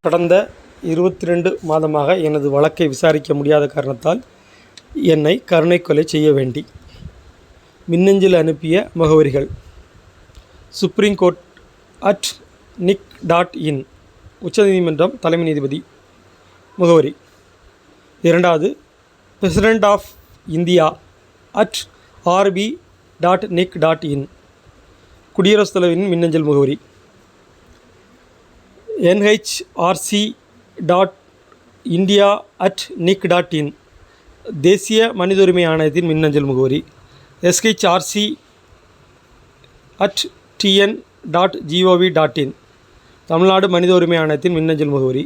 கடந்த 22 மாதமாக எனது வழக்கை விசாரிக்க முடியாத காரணத்தால் என்னை கருணை கொலை செய்ய வேண்டி மின்னஞ்சல் அனுப்பிய முகவரிகள்: supremcourt@nic.in உச்சநீதிமன்றம் தலைமை நீதிபதி முகவரி. இரண்டாவது, பிரசிடென்ட் ஆஃப் இந்தியா @rb.nic.in குடியரசுத் தலைவரின் மின்னஞ்சல் முகவரி. nhrc.india@nic.in தேசிய மனித உரிமை ஆணையத்தின் மின்னஞ்சல் முகவரி. shrc@tn.gov.in தமிழ்நாடு மனித உரிமை ஆணையத்தின் மின்னஞ்சல் முகவரி.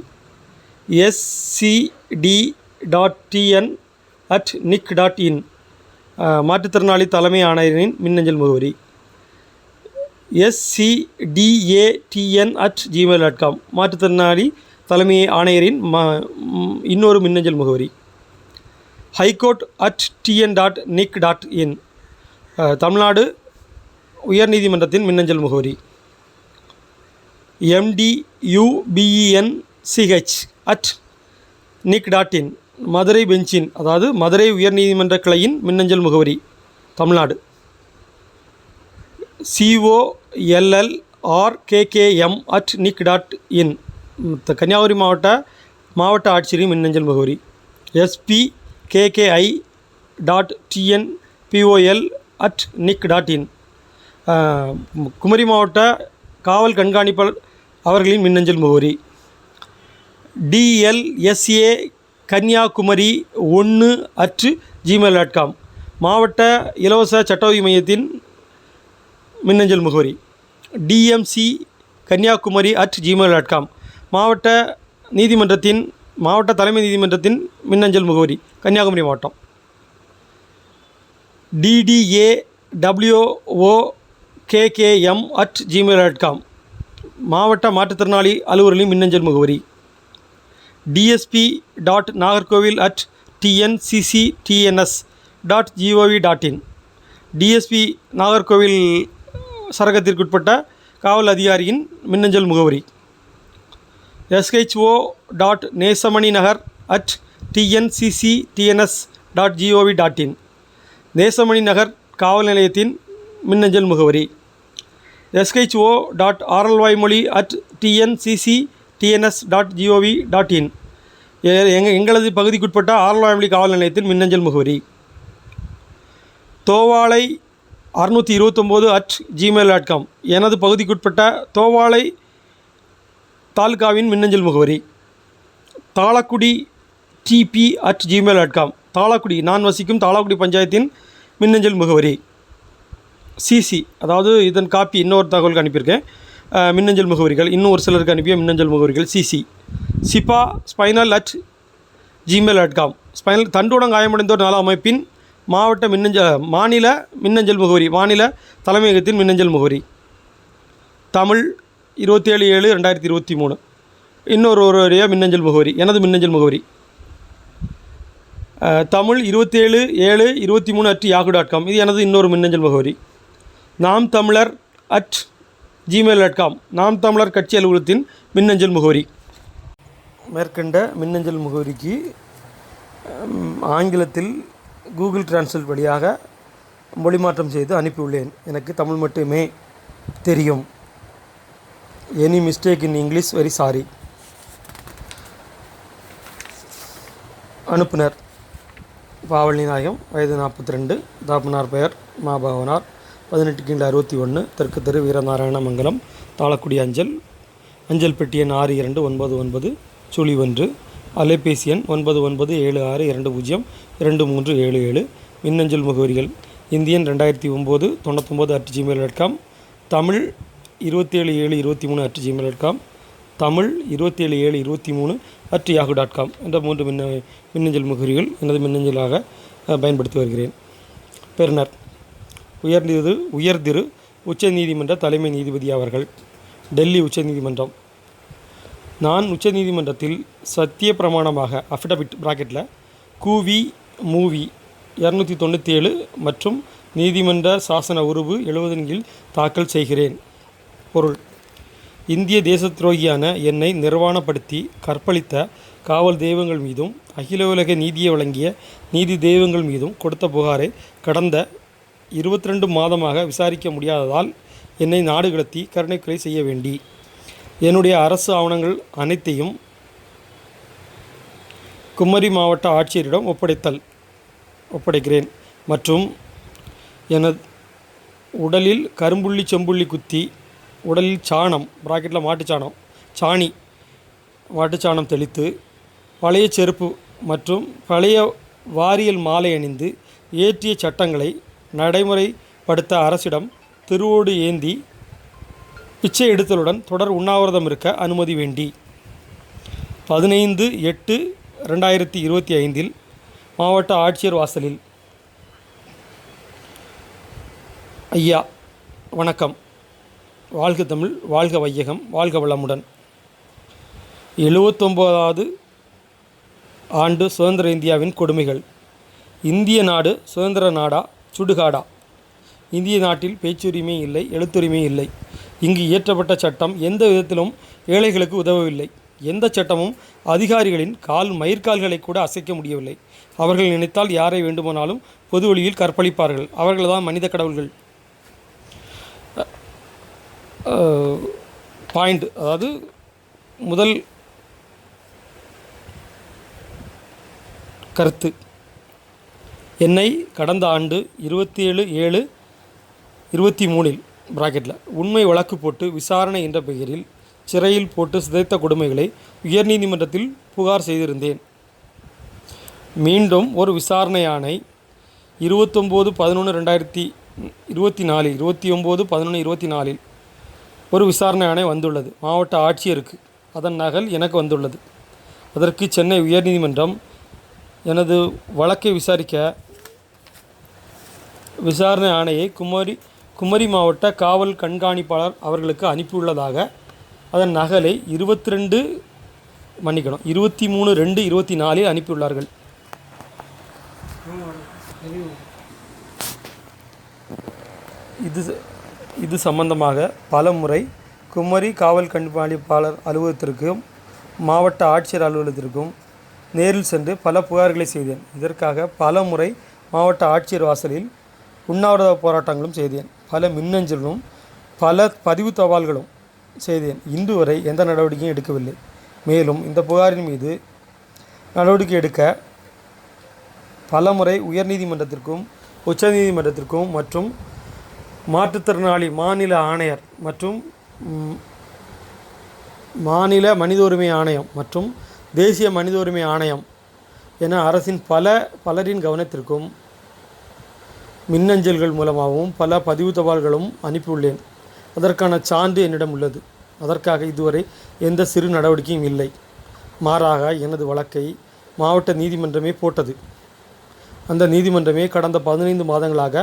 scd.tn@nic.in மாற்றுத்திறனாளி தலைமை ஆணையரின் மின்னஞ்சல் முகவரி. scdatn@gmail.com மாற்றுத்திறனாளி தலைமை ஆணையரின் இன்னொரு மின்னஞ்சல் முகவரி. highcourt@tn.nic.in தமிழ்நாடு உயர்நீதிமன்றத்தின் மின்னஞ்சல் முகவரி. mdubence@nic.in மதுரை பெஞ்சின் மதுரை உயர்நீதிமன்ற கிளையின் மின்னஞ்சல் முகவரி, தமிழ்நாடு. collrkm@nic.in கன்னியாகுமரி மாவட்ட ஆட்சியரின் மின்னஞ்சல் முகவரி. spkki.tnpol@nic.in குமரி மாவட்ட காவல் கண்காணிப்பாளர் அவர்களின் மின்னஞ்சல் முகவரி. dlsa.kanyakumari1@gmail.com மாவட்ட இலவச சட்ட உதவி மையத்தின் மின்னஞ்சல் முகவரி. dmc.kanyakumari@gmail.com மாவட்ட தலைமை நீதிமன்றத்தின் மின்னஞ்சல் முகவரி, கன்னியாகுமரி மாவட்டம். ddawokkkm@gmail.com மாவட்ட மாற்றுத்திறனாளி அலுவலரின் மின்னஞ்சல் முகவரி. dsp.nagarkovil@tncctns.gov.in DSP நாகர்கோவில் சரகத்திற்குட்பட்ட காவல் அதிகாரியின் மின்னஞ்சல் முகவரி. shO.nesamaninagar@tncctns.gov.in நேசமணி நகர் காவல் நிலையத்தின் மின்னஞ்சல் முகவரி. shO.aralvaimoli@tncctns.gov.in எங்களது பகுதிக்குட்பட்ட ஆரல்வாய்மொழி காவல் நிலையத்தின் மின்னஞ்சல் முகவரி. தோவாளை 629@gmail.com எனது பகுதிக்குட்பட்ட தோவாளை தாலுகாவின் மின்னஞ்சல் முகவரி. தாளக்குடி tp@gmail.com தாளக்குடி நான் வசிக்கும் தாளக்குடி பஞ்சாயத்தின் மின்னஞ்சல் முகவரி. சிசி இதன் காப்பி இன்னொரு தகவலுக்கு அனுப்பியிருக்கேன். மின்னஞ்சல் முகவரிகள் இன்னும் ஒரு சிலருக்கு அனுப்பிய மின்னஞ்சல் முகவரிகள். sipa@gmail.com ஸ்பைனல் தண்டுடன் காயமடைந்தோர் நல அமைப்பின் மாநில மின்னஞ்சல் முகவரி, மாநில தலைமையகத்தின் மின்னஞ்சல் முகவரி. தமிழ் 27/7/2023 இன்னொருடைய மின்னஞ்சல் முகவரி, எனது மின்னஞ்சல் முகவரி. தமிழ் 27/7/23 இது எனது இன்னொரு மின்னஞ்சல் முகவரி. நாம் தமிழர்@gmail.com நாம் தமிழர் கட்சி அலுவலகத்தின் மின்னஞ்சல் முகவரி. மேற்கண்ட மின்னஞ்சல் முகவரிக்கு ஆங்கிலத்தில் கூகுள் டிரான்ஸ்லேட் வழியாக மொழிமாற்றம் செய்து அனுப்பியுள்ளேன். எனக்கு தமிழ் மட்டுமே தெரியும். Any mistake in English very sorry. அனுப்புனர்: பாவல்நாயகம், வயது 42, தாப்பனார் பெயர் மாபவனார், 18/61, தெற்கு தெரு, வீரநாராயணமங்கலம், தாளக்குடி. அஞ்சல் பெட்டி எண் 6299, சுழி 1, அலைபேசி எண் 9976202377. மின்னஞ்சல் முகவரிகள்: Indian 2009 99@gmail.com Tamil 27/7/23@gmail.com Tamil 27/7/23@yahoo.com என்ற 3 மின்னஞ்சல் முகவரிகள் எனது மின்னஞ்சலாக பயன்படுத்தி வருகிறேன். பெறுநர்: உயர்திரு உச்சநீதிமன்ற தலைமை நீதிபதி அவர்கள், டெல்லி உச்சநீதிமன்றம். நான் உச்சநீதிமன்றத்தில் சத்திய பிரமாணமாக அஃபிடவிட் கூவி மூவி 297 மற்றும் நீதிமன்ற சாசன உருவு 70 கீழ் தாக்கல் செய்கிறேன். பொருள்: இந்திய தேச துரோகியான என்னை நிர்வாணப்படுத்தி கற்பழித்த காவல் தெய்வங்கள் மீதும் அகில உலக நீதியை வழங்கிய நீதி தெய்வங்கள் மீதும் கொடுத்த புகாரை கடந்த 22 மாதமாக விசாரிக்க முடியாததால் என்னை நாடு கடத்தி கருணை கொலை செய்ய வேண்டி என்னுடைய அரசு ஆவணங்கள் அனைத்தையும் குமரி மாவட்ட ஆட்சியரிடம் ஒப்படைக்கிறேன் மற்றும் எனது உடலில் கரும்புள்ளி செம்புள்ளி குத்தி உடலில் சாணம் பிராக்கெட்டில் மாட்டுச்சாணம் தெளித்து பழைய செருப்பு மற்றும் பழைய வாரியல் மாலை அணிந்து இயற்றிய சட்டங்களை நடைமுறைப்படுத்த அரசிடம் திருவோடு ஏந்தி பிச்சை எடுத்தலுடன் தொடர் உண்ணாவிரதம் இருக்க அனுமதி வேண்டி 15/8/2025 மாவட்ட ஆட்சியர் வாசலில். ஐயா வணக்கம். வாழ்க தமிழ், வாழ்க வையகம், வாழ்க வளமுடன். 79வது ஆண்டு சுதந்திர இந்தியாவின் கொடுமைகள். இந்திய நாடு சுதந்திர நாடா சுடுகாடா? இந்திய நாட்டில் பேச்சுரிமை இல்லை, எழுத்துரிமை இல்லை. இங்கு இயற்றப்பட்ட சட்டம் எந்த விதத்திலும் ஏழைகளுக்கு உதவவில்லை. எந்த சட்டமும் அதிகாரிகளின் மயிர்கால்களை கூட அசைக்க முடியவில்லை. அவர்கள் நினைத்தால் யாரை வேண்டுமானாலும் பொது வழியில் கற்பழிப்பார்கள். அவர்கள்தான் மனித கடவுள்கள். பாயிண்ட், அதாவது முதல் கருத்து, என்னை கடந்த ஆண்டு 27/7/23 பிராக்கெட்டில் உண்மை வழக்கு போட்டு விசாரணை என்ற பெயரில் சிறையில் போட்டு சிதைத்த கொடுமைகளை உயர்நீதிமன்றத்தில் புகார் செய்திருந்தேன். மீண்டும் ஒரு விசாரணை ஆணை 29/11/2024 ஒரு விசாரணை ஆணை வந்துள்ளது. மாவட்ட ஆட்சியருக்கு அதன் நகல் எனக்கு வந்துள்ளது. அதற்கு சென்னை உயர்நீதிமன்றம் எனது வழக்கை விசாரிக்க விசாரணை ஆணையை குமரி மாவட்ட காவல் கண்காணிப்பாளர் அவர்களுக்கு அனுப்பியுள்ளதாக அதன் நகலை 23/2/24 அனுப்பியுள்ளார்கள். இது சம்பந்தமாக பல முறை குமரி காவல் கண்காணிப்பாளர் அலுவலகத்திற்கும் மாவட்ட ஆட்சியர் அலுவலகத்திற்கும் நேரில் சென்று பல புகார்களை செய்தேன். இதற்காக பல முறை மாவட்ட ஆட்சியர் வாசலில் உண்ணாவிரத போராட்டங்களும் செய்தேன். பல மின்னஞ்சலும் பல பதிவு தபால்களும் செய்தேன். இன்று வரை எந்த நடவடிக்கையும் எடுக்கவில்லை. மேலும் இந்த புகாரின் மீது நடவடிக்கை எடுக்க பல முறை உயர்நீதிமன்றத்திற்கும் உச்சநீதிமன்றத்திற்கும் மற்றும் மாற்றுத்திறனாளி மாநில ஆணையர் மற்றும் மாநில மனித உரிமை ஆணையம் மற்றும் தேசிய மனித உரிமை ஆணையம் என அரசின் பலரின் கவனத்திற்கும் மின்னஞ்சல்கள் மூலமாகவும் பல பதிவு தபால்களும் அனுப்பியுள்ளேன். அதற்கான சான்று என்னிடம் உள்ளது. அதற்காக இதுவரை எந்த சிறு நடவடிக்கையும் இல்லை. மாறாக எனது வழக்கை மாவட்ட நீதிமன்றமே போட்டது. அந்த நீதிமன்றமே கடந்த 15 மாதங்களாக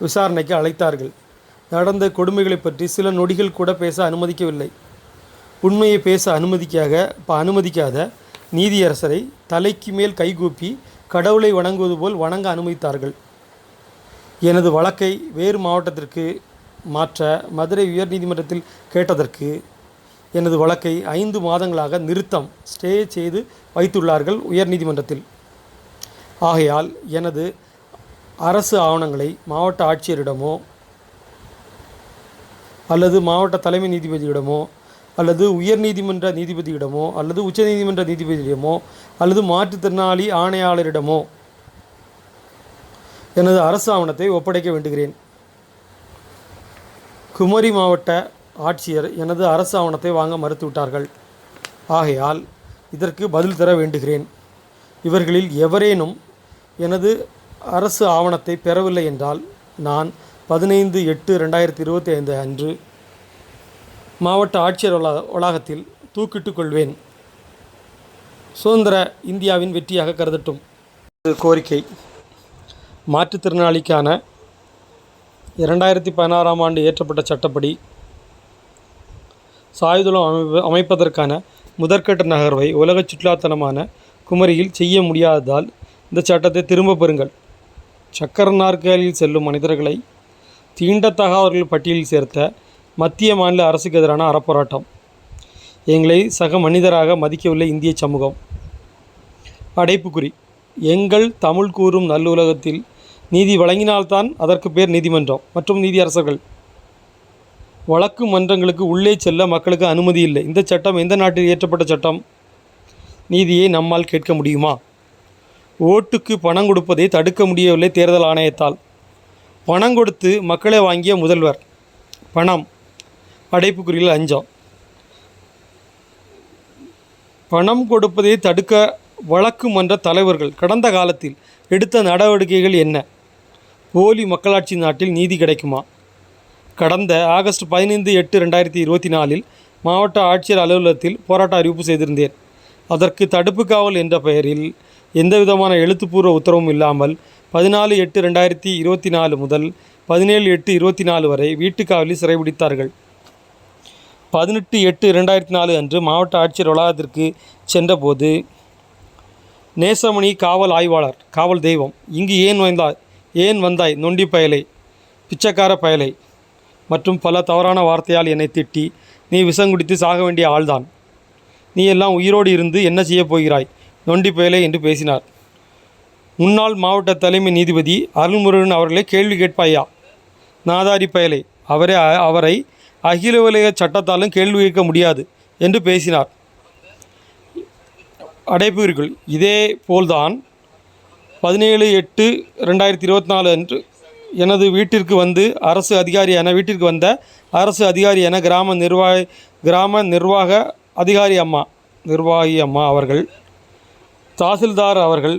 விசாரணைக்கு அழைத்தார்கள். நடந்த கொடுமைகளை பற்றி சில நொடிகள் கூட பேச அனுமதிக்கவில்லை. உண்மையை பேச அனுமதிக்காத நீதியரசரை தலைக்கு மேல் கைகூப்பி கடவுளை வணங்குவது போல் வணங்க அனுமதித்தார்கள். எனது வழக்கை வேறு மாவட்டத்திற்கு மாற்ற மதுரை உயர்நீதிமன்றத்தில் கேட்டதற்கு எனது வழக்கை 5 மாதங்களாக ஸ்டே செய்து வைத்துள்ளார்கள் உயர்நீதிமன்றத்தில். ஆகையால் எனது அரசு ஆவணங்களை மாவட்ட ஆட்சியரிடமோ அல்லது மாவட்ட தலைமை நீதிபதியிடமோ அல்லது உயர்நீதிமன்ற நீதிபதியிடமோ அல்லது உச்சநீதிமன்ற நீதிபதியிடமோ அல்லது மாற்றுத்திறனாளி ஆணையாளரிடமோ எனது அரசு ஆவணத்தை ஒப்படைக்க வேண்டுகிறேன். குமரி மாவட்ட ஆட்சியர் எனது அரசு ஆவணத்தை வாங்க மறுத்துவிட்டார்கள். ஆகையால் இதற்கு பதில் தர வேண்டுகிறேன். இவர்களில் எவரேனும் எனது அரசு ஆவணத்தை பெறவில்லை என்றால் நான் 15/8/2025 அன்று மாவட்ட ஆட்சியர் வளாகத்தில் தூக்கிட்டு கொள்வேன். சுதந்திர இந்தியாவின் வெற்றியாக கருதட்டும். கோரிக்கை, மாற்றுத்திறனாளிக்கான 2016ஆம் ஆண்டு இயற்றப்பட்ட சட்டப்படி சாய்தளம் அமைப்பதற்கான முதற்கட்ட நகர்வை உலக சுற்றுலாத்தலமான குமரியில் செய்ய முடியாததால் இந்த சட்டத்தை திரும்ப பெறுங்கள். சக்கர நாற்காலியில் செல்லும் மனிதர்களை தீண்டத்தகாதவர்கள் பட்டியலில் சேர்த்த மத்திய மாநில அரசுக்கு எதிரான அறப்போராட்டம். எங்களை சக மனிதராக மதிக்கவில்லை இந்திய சமூகம். அடைப்புக்குறி. எங்கள் தமிழ் கூறும் நல்லுலகத்தில் நீதி வழங்கினால்தான் அதற்கு பேர் நீதிமன்றம் மற்றும் நீதியரசர்கள். வழக்கு மன்றங்களுக்கு உள்ளே செல்ல மக்களுக்கு அனுமதி இல்லை. இந்த சட்டம் எந்த நாட்டில் இயற்றப்பட்ட சட்டம்? நீதியை நம்மால் கேட்க முடியுமா? ஓட்டுக்கு பணம் கொடுப்பதை தடுக்க முடியவில்லை தேர்தல் ஆணையத்தால். பணம் கொடுத்து மக்களை வாங்கிய முதல்வர். பணம் அடைப்புக்குறியில் லஞ்சம். பணம் கொடுப்பதை தடுக்க வழக்கு மன்ற தலைவர்கள் கடந்த காலத்தில் எடுத்த நடவடிக்கைகள் என்ன? போலி மக்களாட்சி நாட்டில் நீதி கிடைக்குமா? கடந்த ஆகஸ்ட் 15/8/2024 மாவட்ட ஆட்சியர் அலுவலகத்தில் போராட்ட அறிவிப்பு செய்திருந்தேன். அதற்கு தடுப்பு காவல் என்ற பெயரில் எந்தவிதமான எழுத்துப்பூர்வ உத்தரவும் இல்லாமல் 14/8/2024 முதல் 17/8/24 வரை வீட்டுக்காவலில் சிறைபிடித்தார்கள். 18/8/2004 அன்று மாவட்ட ஆட்சியர் வளாகத்திற்கு சென்றபோது, நேசமணி காவல் ஆய்வாளர், காவல் தெய்வம், இங்கு ஏன் வந்தாய் நொண்டி பயலை, பிச்சைக்கார பயலை மற்றும் பல தவறான வார்த்தையால் என்னை திட்டி, நீ விஷங்குடித்து சாக வேண்டிய ஆள்தான், நீ எல்லாம் உயிரோடு இருந்து என்ன செய்யப் போகிறாய் நொண்டி பயலை என்று பேசினார். முன்னாள் மாவட்ட தலைமை நீதிபதி அருள்முருகன் அவர்களை கேள்வி கேட்பாயா நாதாரி பயலை, அவரை அகில உலக சட்டத்தாலும் கேள்வி கேட்க முடியாது என்று பேசினார். அடைப்புக்குறிக்குள். இதே போல்தான் 17/8/2024 அன்று எனது வீட்டிற்கு வந்த அரசு அதிகாரி என கிராம நிர்வாக நிர்வாகி அம்மா அவர்கள், தாசில்தார் அவர்கள்,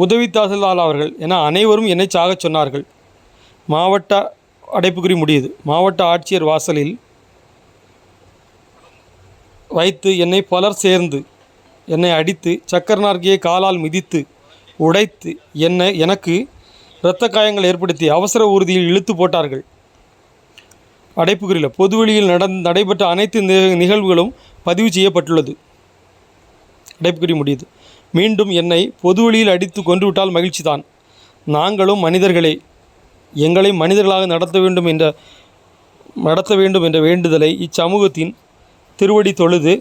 உதவி தாசில்தார் அவர்கள் என அனைவரும் என்னை சாகச் சொன்னார்கள். மாவட்ட அடைப்புக்குறி முடியுது. மாவட்ட ஆட்சியர் வாசலில் வைத்து என்னை பலர் சேர்ந்து என்னை அடித்து, சக்கர நாற்கையை காலால் மிதித்து உடைத்து எனக்கு இரத்த காயங்கள் ஏற்படுத்தி அவசர ஊர்தியில் இழுத்து போட்டார்கள். அடைப்புக்குறியில். பொதுவெளியில் நடைபெற்ற அனைத்து நிகழ்வுகளும் பதிவு செய்யப்பட்டுள்ளது. அடைப்புக்குறி முடியுது. மீண்டும் என்னை பொதுவெளியில் அடித்து கொன்றுவிட்டால் மகிழ்ச்சிதான். நாங்களும் மனிதர்களே, எங்களை மனிதர்களாக நடத்த வேண்டும் என்ற வேண்டுதலை இச்சமூகத்தின் திருவடி தொழுது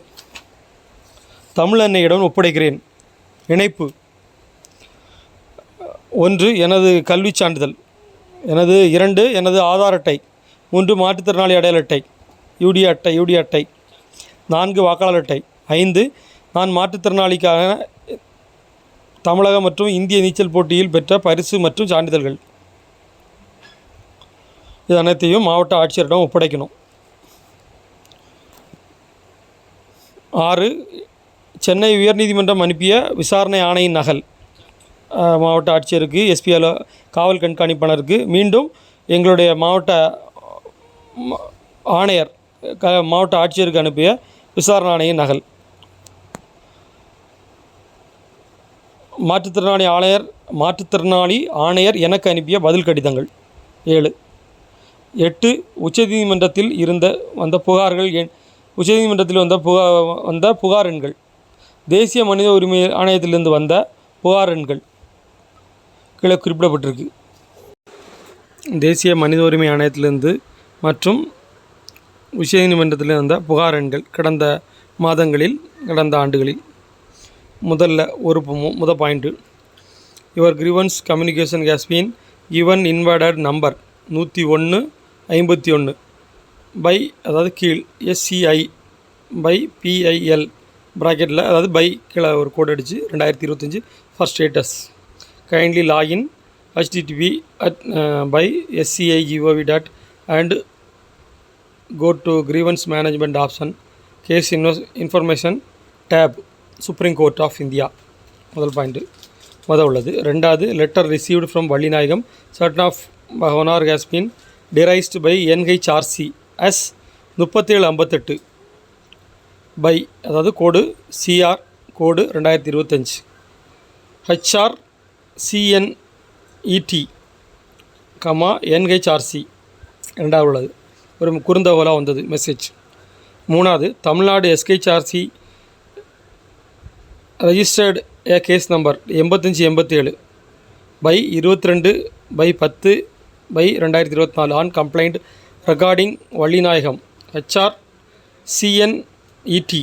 தமிழன்னையிடம் ஒப்படைக்கிறேன். இணைப்பு. 1. எனது கல்விச் சான்றிதழ். 2. எனது ஆதார் அட்டை. 3. மாற்றுத்திறனாளி அடையாள அட்டை, யூடி அட்டை. 4. வாக்காளர் அட்டை. 5. நான் மாற்றுத்திறனாளிக்கான தமிழக மற்றும் இந்திய நீச்சல் போட்டியில் பெற்ற பரிசு மற்றும் சான்றிதழ்கள். இது அனைத்தையும் மாவட்ட ஆட்சியரிடம் ஒப்படைக்கணும். 6. சென்னை உயர்நீதிமன்றம் அனுப்பிய விசாரணை ஆணையின் நகல் மாவட்ட ஆட்சியருக்கு, எஸ்பி காவல் கண்காணிப்பாளருக்கு, மீண்டும் எங்களுடைய மாவட்ட ஆணையர் மாவட்ட ஆட்சியருக்கு அனுப்பிய விசாரணை ஆணையின் நகல். மாற்றுத்திறனாளி ஆணையர் எனக்கு அனுப்பிய பதில் கடிதங்கள். 7. 8. உச்சநீதிமன்றத்தில் வந்த புகார் எண்கள். தேசிய மனித உரிமை ஆணையத்திலிருந்து வந்த புகார் எண்கள் கீழே குறிப்பிடப்பட்டிருக்கு. தேசிய மனித உரிமை ஆணையத்திலிருந்து மற்றும் உச்சநீதிமன்றத்தில் வந்த புகார் எண்கள் கடந்த ஆண்டுகளில். முதல் point, your grievance communication has been given invalid number 101/51 by, அதாவது கீழ், SCI பை PIL ப்ராக்கெட்டில், அதாவது பை கீழே ஒரு கோட் அடித்து 2025 for status. Kindly login http by sci.gov. and go to grievance management option, case information tab, Supreme Court of India. முதல் point உள்ளது. 2. Letter received from Vallinayagam certain of பகவனார் has been traced by NHRC as 3758 by, அதாவது code CR கோடு 2025 HR CNET NHRC. 2 உள்ளது. ஒரு குறுந்தகவலாக வந்தது message. 3. Tamil Nadu SHRC registered a case number 8587 by 22/10/2024 on complaint regarding Vallinayagam HR CNET இடி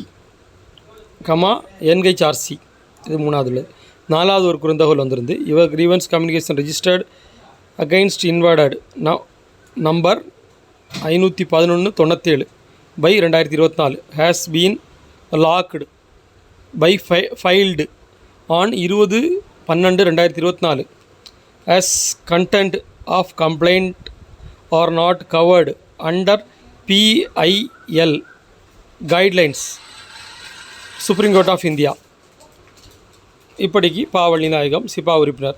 comma NHRC, இது 3வது உள்ளது. 4வது ஒரு குறுந்தகவல் வந்திருந்து, your grievance communication registered against inwarded number 511/97 by 2024 has been logged by filed on 20/12/2024 as content of complaint are not covered under PIL guidelines, supreme court of India. இப்படிக்கு பாவள்ளி நாயகம் சிப்பா உறுப்பினர்.